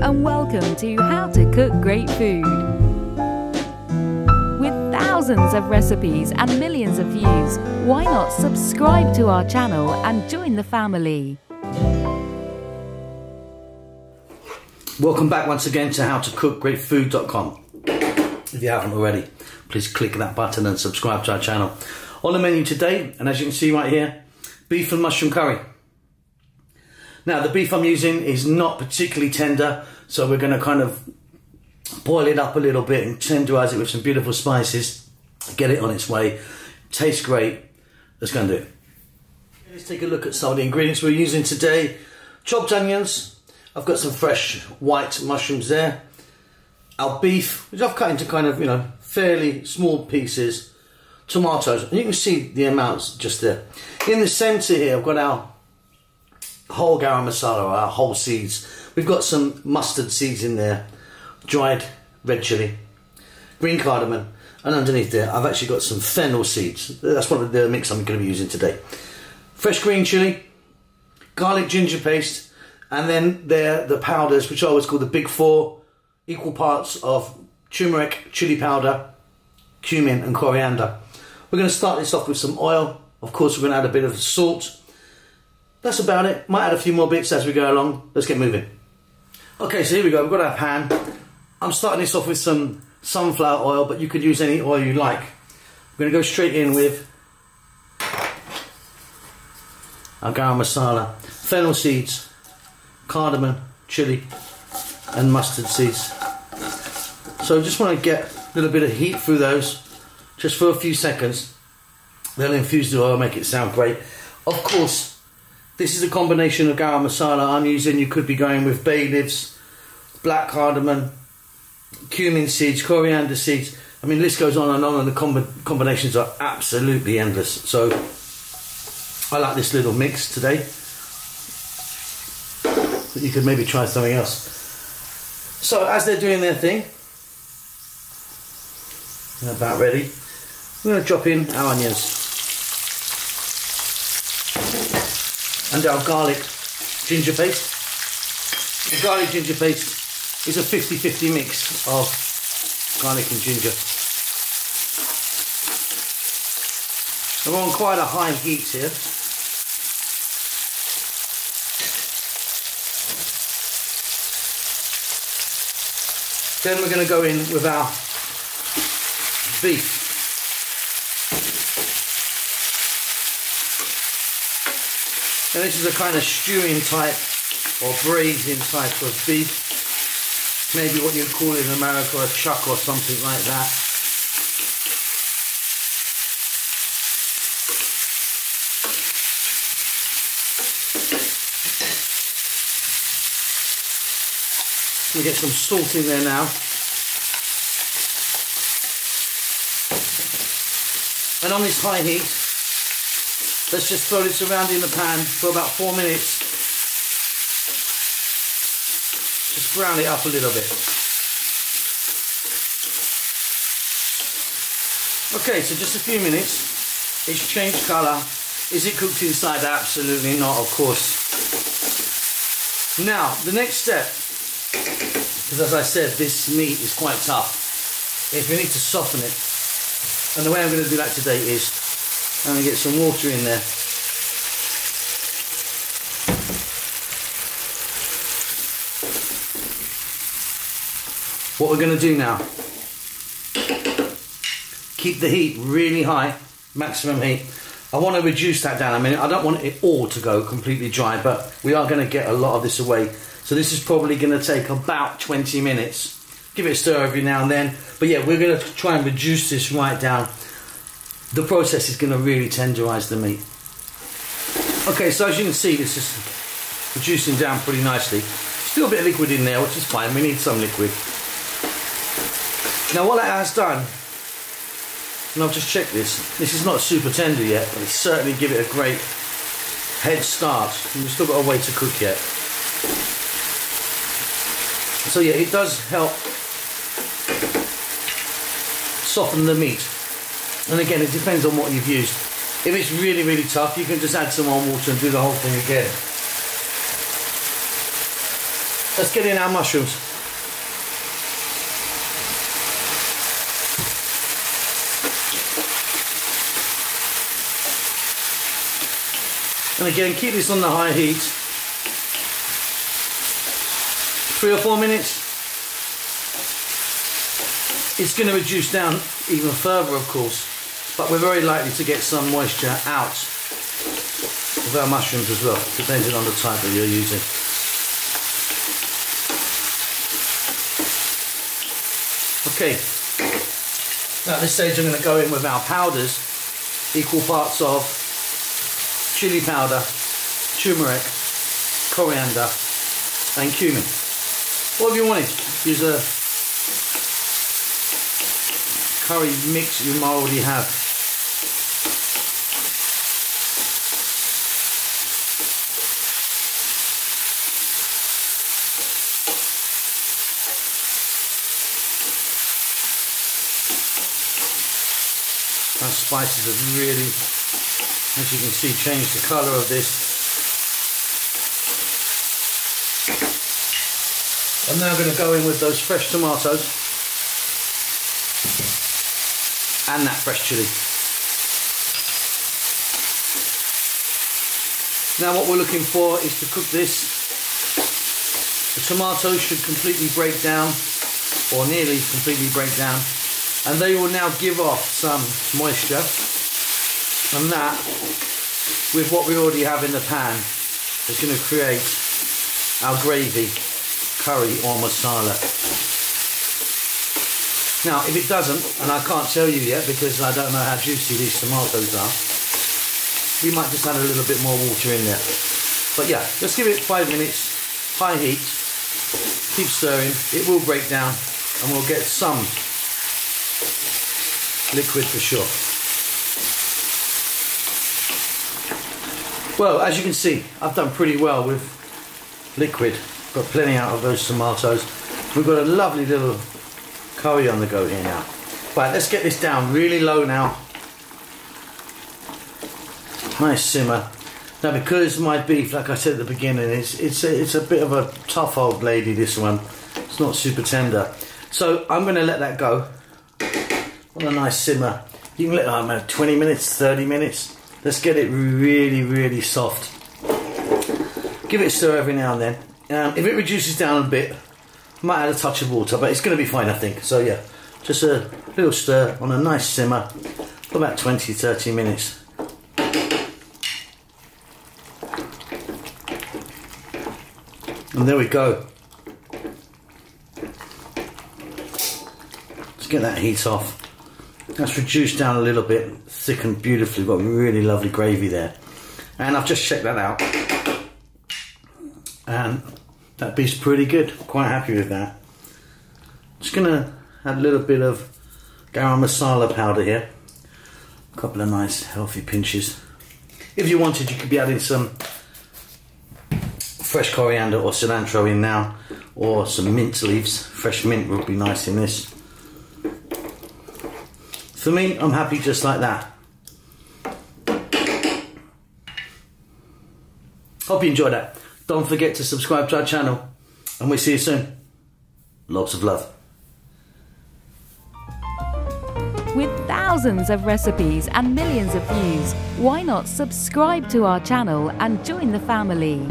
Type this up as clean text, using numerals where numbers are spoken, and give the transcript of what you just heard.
and welcome to How to Cook Great Food. With thousands of recipes and millions of views, why not subscribe to our channel and join the family? Welcome back once again to howtocookgreatfood.com. If you haven't already, please click that button and subscribe to our channel. On the menu today, and as you can see right here, beef and mushroom curry. Now the beef I'm using is not particularly tender, so we're going to kind of boil it up a little bit and tenderize it with some beautiful spices, get it on its way. Tastes great. Let's go and do it. Let's take a look at some of the ingredients we're using today. Chopped onions. I've got some fresh white mushrooms there. Our beef, which I've cut into kind of, fairly small pieces. Tomatoes, and you can see the amounts just there. In the centre here, I've got our whole garam masala, our whole seeds. We've got some mustard seeds in there, dried red chilli, green cardamom, and underneath there, I've actually got some fennel seeds. That's one of the mix I'm going to be using today. Fresh green chilli, garlic ginger paste, and then there the powders, which I always call the big four, equal parts of turmeric, chili powder, cumin, and coriander. We're going to start this off with some oil. Of course, we're going to add a bit of salt. That's about it. Might add a few more bits as we go along. Let's get moving. Okay, so here we go. We've got our pan. I'm starting this off with some sunflower oil, but you could use any oil you like. We're going to go straight in with our garam masala, fennel seeds, cardamom, chili, and mustard seeds. So I just want to get a little bit of heat through those, just for a few seconds. They'll infuse the oil, make it sound great. Of course, this is a combination of garam masala I'm using. You could be going with bay leaves, black cardamom, cumin seeds, coriander seeds. I mean, the list goes on, and the combinations are absolutely endless. So I like this little mix today. But you could maybe try something else. So as they're doing their thing, they're about ready, we're going to drop in our onions and our garlic ginger paste. The garlic ginger paste is a 50-50 mix of garlic and ginger. We're on quite a high heat here. Then we're going to go in with our beef. And this is a kind of stewing type or braising type of beef. Maybe what you'd call in America a chuck or something like that. We get some salt in there now. And on this high heat, let's just throw this around in the pan for about 4 minutes. Just brown it up a little bit. Okay, so just a few minutes. It's changed colour. Is it cooked inside? Absolutely not, of course. Now, the next step, because as I said, this meat is quite tough, is we need to soften it. And the way I'm going to do that today is I'm going to get some water in there. What we're going to do now, keep the heat really high, maximum heat. I want to reduce that down. I mean, I don't want it all to go completely dry, but we are going to get a lot of this away. So this is probably going to take about 20 minutes. Give it a stir every now and then. But yeah, we're going to try and reduce this right down. The process is going to really tenderize the meat. Okay, so as you can see, this is reducing down pretty nicely. Still a bit of liquid in there, which is fine. We need some liquid. Now what that has done, and I've just checked this is not super tender yet, but it's certainly give it a great head start. And we've still got a way to cook yet. So yeah, it does help soften the meat. And again, it depends on what you've used. If it's really, really tough, you can just add some more water and do the whole thing again. let's get in our mushrooms. And again, keep this on the high heat. 3 or 4 minutes. It's going to reduce down even further, of course, but we're very likely to get some moisture out of our mushrooms as well, depending on the type that you're using. Okay, now at this stage I'm going to go in with our powders, equal parts of chili powder, turmeric, coriander and cumin. Whatever you wanted, use a curry mix you might already have. Our spices have really, as you can see, changed the colour of this. I'm now going to go in with those fresh tomatoes and that fresh chilli. Now what we're looking for is to cook this. The tomatoes should completely break down, or nearly completely break down, and they will now give off some moisture, and that, with what we already have in the pan, is going to create our gravy, curry or masala. Now if it doesn't, and I can't tell you yet because I don't know how juicy these tomatoes are, we might just add a little bit more water in there. But yeah, let's give it 5 minutes, high heat, keep stirring, it will break down and we'll get some liquid for sure. Well, as you can see, I've done pretty well with liquid. Got plenty out of those tomatoes. We've got a lovely little curry on the go here now. Right, let's get this down really low now. Nice simmer. Now because my beef, like I said at the beginning, it's a bit of a tough old lady, this one. It's not super tender. So I'm going to let that go on a nice simmer. You can let it 20 minutes, 30 minutes. Let's get it really, really soft. Give it a stir every now and then. If it reduces down a bit, I might add a touch of water, but it's going to be fine, I think. So yeah, just a little stir on a nice simmer for about 20-30 minutes. And there we go. Let's get that heat off. That's reduced down a little bit, thickened beautifully. We've got really lovely gravy there. And I've just checked that out. And that beef's pretty good. Quite happy with that. Just gonna add a little bit of garam masala powder here. A couple of nice healthy pinches. If you wanted, you could be adding some fresh coriander or cilantro in now, or some mint leaves. Fresh mint would be nice in this. For me, I'm happy just like that. Hope you enjoyed that. Don't forget to subscribe to our channel, and we'll see you soon. Lots of love. With thousands of recipes and millions of views, why not subscribe to our channel and join the family?